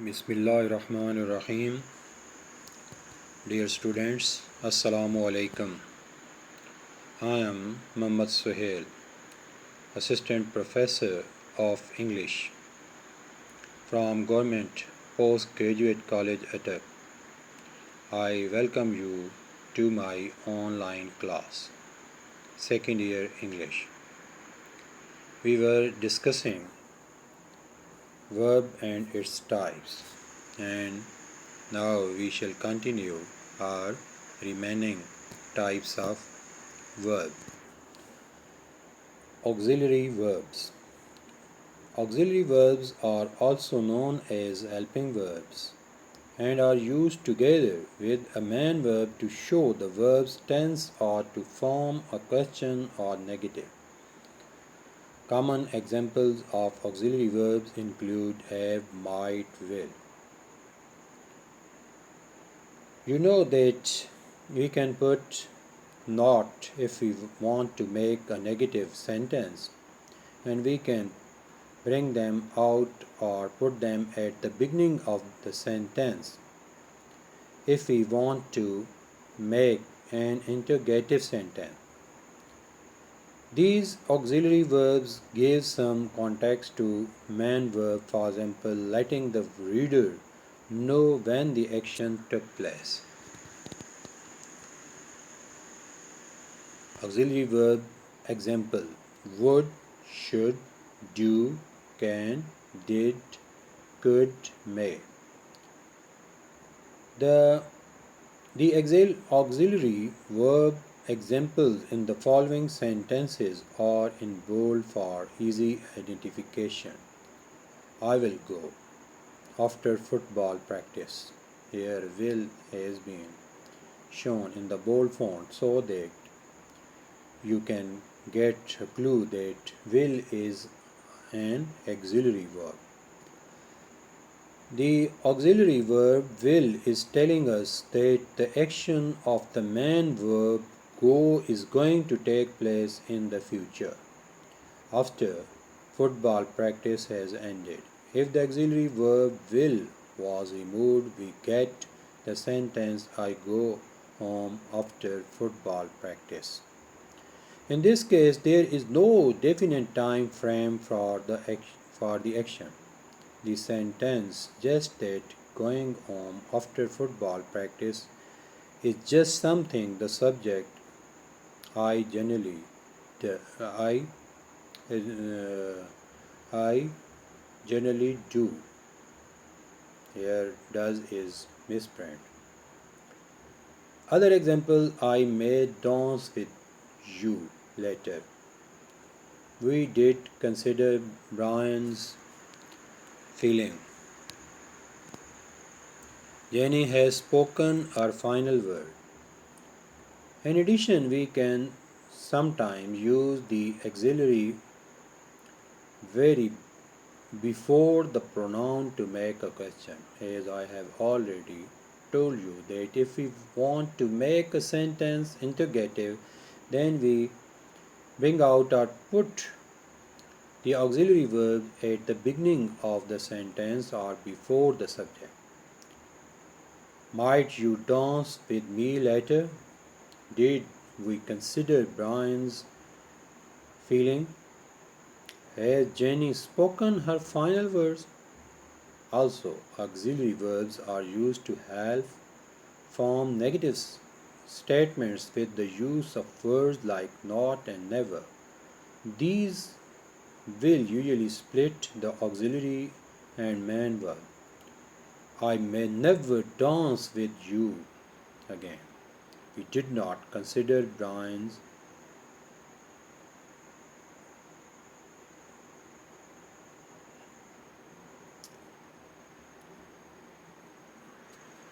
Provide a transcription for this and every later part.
Bismillahirrahmanirrahim. Dear students, Assalamu alaikum. I am Muhammad Suhail, Assistant Professor of English from Government Postgraduate College Attack. I welcome you to my online class, Second Year English. We were discussing verb and its types, and now we shall continue our remaining types of verb. Auxiliary verbs. Auxiliary verbs are also known as helping verbs and are used together with a main verb to show the verb's tense or to form a question or negative. Common examples of auxiliary verbs include have, might, will. You know that we can put not if we want to make a negative sentence, and we can bring them out or put them at the beginning of the sentence if we want to make an interrogative sentence. These auxiliary verbs give some context to main verb, for example, letting the reader know when the action took place. Auxiliary verb example: would, should, do, can, did, could, may. The auxiliary verb examples in the following sentences are in bold for easy identification. I will go after football practice. Here will has been shown in the bold font so that you can get a clue that will is an auxiliary verb. The auxiliary verb will is telling us that the action of the main verb go is going to take place in the future after football practice has ended. If the auxiliary verb will was removed, we get the sentence I go home after football practice. In this case, there is no definite time frame for the action. The sentence just that going home after football practice is just something the subject I generally I I generally do. Here does is misprint. Other example: I may dance with you later. We did consider Brian's feeling. Jenny has spoken her final word. In addition, we can sometimes use the auxiliary very before the pronoun to make a question, as I have already told you that if we want to make a sentence interrogative, then we bring out or put the auxiliary verb at the beginning of the sentence or before the subject. Might you dance with me later? Did we consider Brian's feeling? Has Jenny spoken her final words? Also, auxiliary verbs are used to help form negative statements with the use of words like not and never. These will usually split the auxiliary and main verb. I may never dance with you again. We did not consider Brian's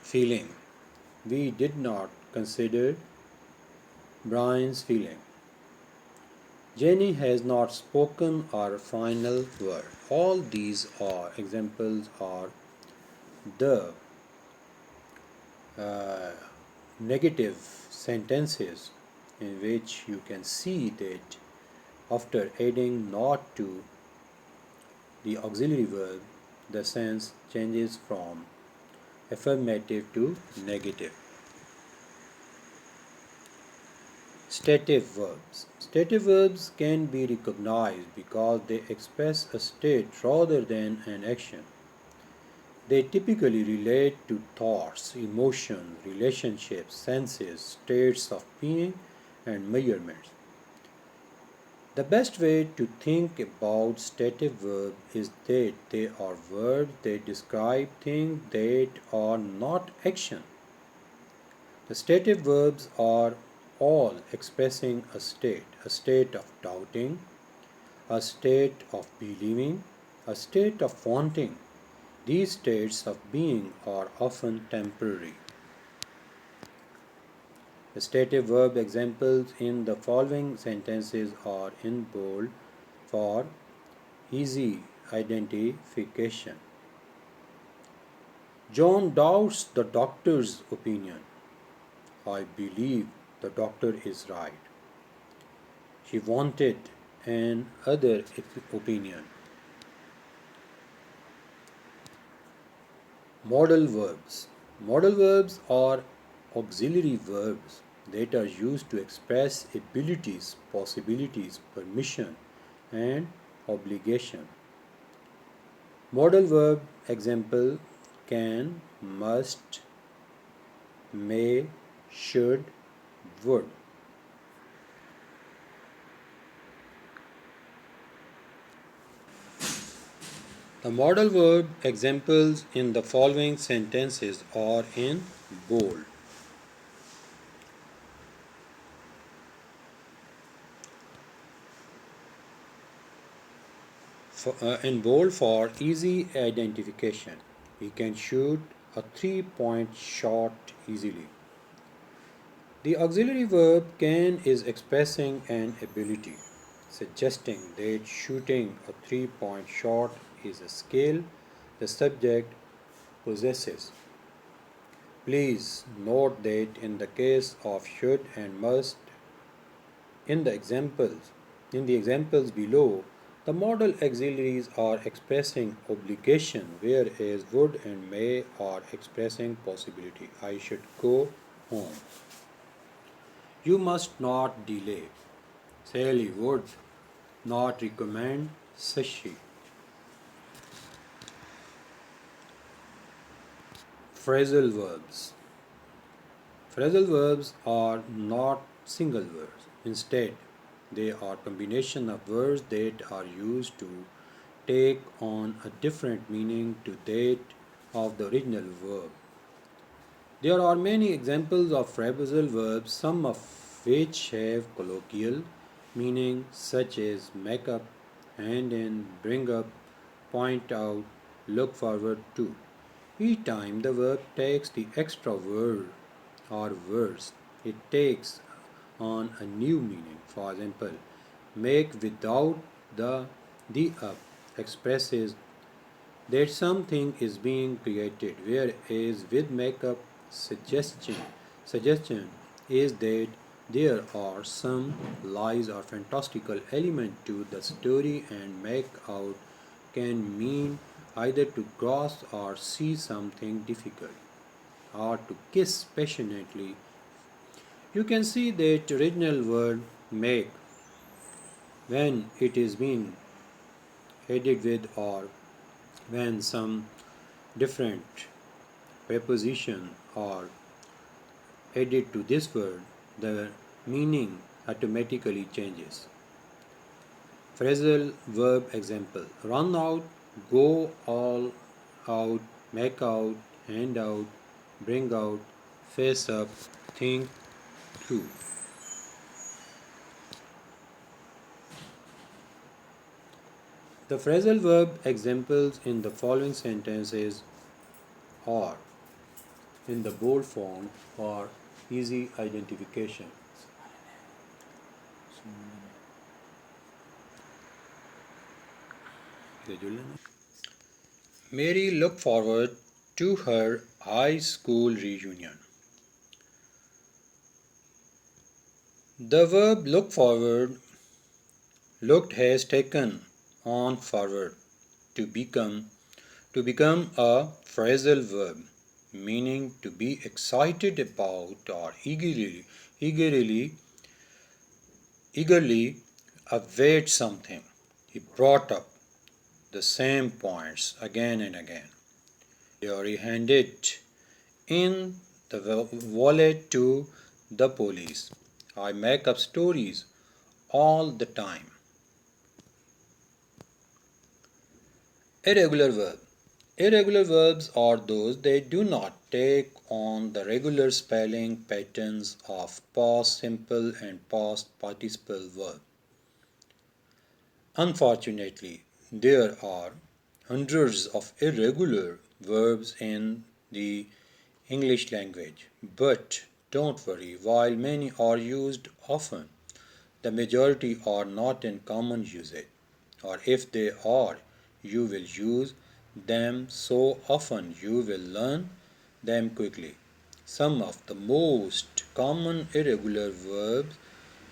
feeling. We did not consider Brian's feeling. Jenny has not spoken our final word. All these are examples are the negative sentences in which you can see that after adding not to the auxiliary verb, the sense changes from affirmative to negative. Stative verbs. Stative verbs can be recognized because they express a state rather than an action. They typically relate to thoughts, emotions, relationships, senses, states of being, and measurements. The best way to think about stative verbs is that they are verbs that describe things that are not action. The stative verbs are all expressing a state of doubting, a state of believing, a state of wanting. These states of being are often temporary. The stative verb examples in the following sentences are in bold for easy identification. John doubts the doctor's opinion. I believe the doctor is right. She wanted an other opinion. Modal verbs. Modal verbs are auxiliary verbs that are used to express abilities, possibilities, permission, and obligation. Modal verb example can, must, may, should, would. The modal verb examples in the following sentences are in bold. In bold for easy identification. We can shoot a 3-point shot easily. The auxiliary verb can is expressing an ability, suggesting that shooting a 3-point shot is a skill the subject possesses. Please note that in the case of should and must in the examples below, the modal auxiliaries are expressing obligation, whereas would and may are expressing possibility. I should go home. You must not delay. Sally would not recommend sushi. Phrasal verbs. Phrasal verbs are not single words. Instead, they are combination of words that are used to take on a different meaning to that of the original verb. There are many examples of phrasal verbs, some of which have colloquial meaning such as make up, hand in, bring up, point out, look forward to. Each time the verb takes the extra word or words, it takes on a new meaning. For example, make without the up expresses that something is being created, whereas with makeup suggestion is that there are some lies or fantastical element to the story, and make out can mean either to cross or see something difficult or to kiss passionately. You can see that original word make when it is being added with or when some different preposition are added to this word, the meaning automatically changes. Phrasal verb example run out, go all out, make out, hand out, bring out, face up, think through. The phrasal verb examples in the following sentences are in the bold form for easy identification. Mary looked forward to her high school reunion. The verb look forward, looked has taken on forward to become To become a phrasal verb, meaning to be excited about or eagerly, eagerly await something. He brought up the same points again and again. Here he handed in the wallet to the police. I make up stories all the time. Irregular verb. Irregular verbs are those that do not take on the regular spelling patterns of past simple and past participle verbs. Unfortunately, there are hundreds of irregular verbs in the English language. But don't worry, while many are used often, the majority are not in common usage, or if they are, you will use them so often you will learn them quickly. Some of the most common irregular verbs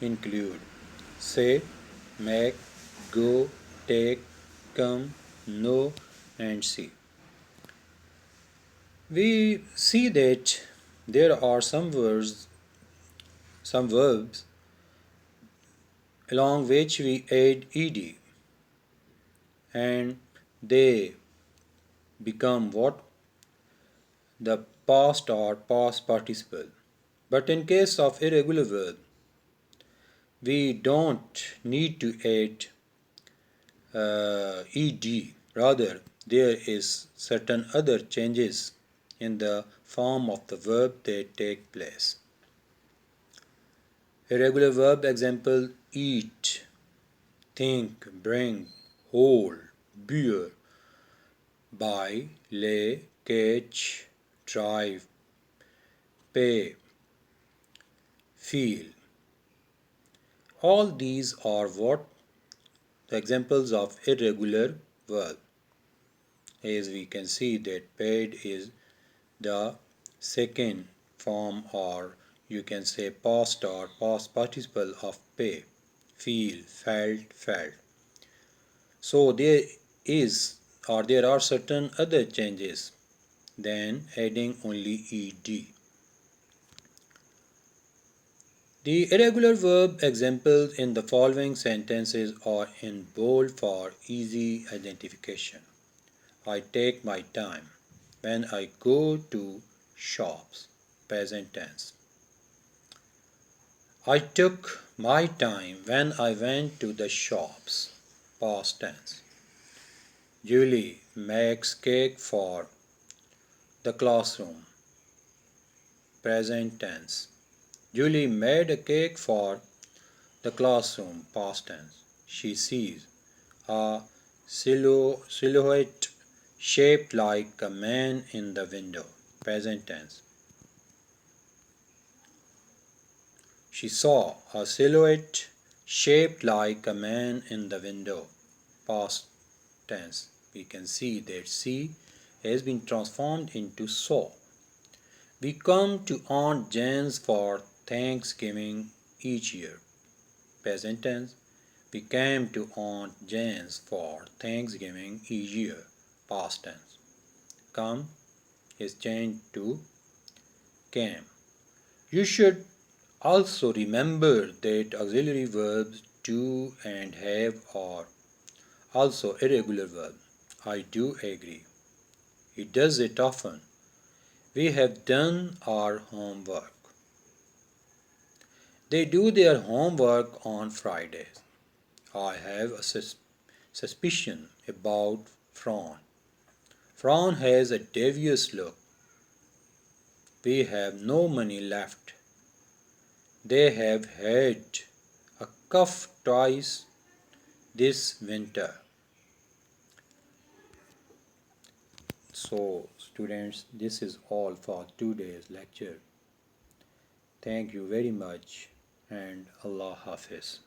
include say, make, go, take, come, know, and see. We see that there are some verbs along which we add ed and they become what? The past or past participle. But in case of irregular verb, we don't need to add ed. Rather, there is certain other changes in the form of the verb that take place. Irregular verb example eat, think, bring, hold, bear, buy, lay, catch, drive, pay, feel. All these are what? The examples of irregular verb. As we can see that paid is the second form or you can say past or past participle of pay. Feel, felt. So there are certain other changes than adding only ed. The irregular verb examples in the following sentences are in bold for easy identification. I take my time when I go to shops. Present tense. I took my time when I went to the shops. Past tense. Julie makes cake for the classroom. Present tense. Julie made a cake for the classroom. Past tense. She sees a silhouette shaped like a man in the window. Present tense. She saw a silhouette shaped like a man in the window. Past tense. We can see that see has been transformed into saw. We come to Aunt Jane's for Thanksgiving each year. Present tense. We came to Aunt Jane's for Thanksgiving each year. Past tense. Come is changed to came. You should also remember that auxiliary verbs do and have are also irregular verbs. I do agree. He does it often. We have done our homework. They do their homework on Fridays. I have a suspicion about Fran. Fran has a devious look. We have no money left. They have had a cough twice this winter. So, students, this is all for today's lecture. Thank you very much and Allah Hafiz.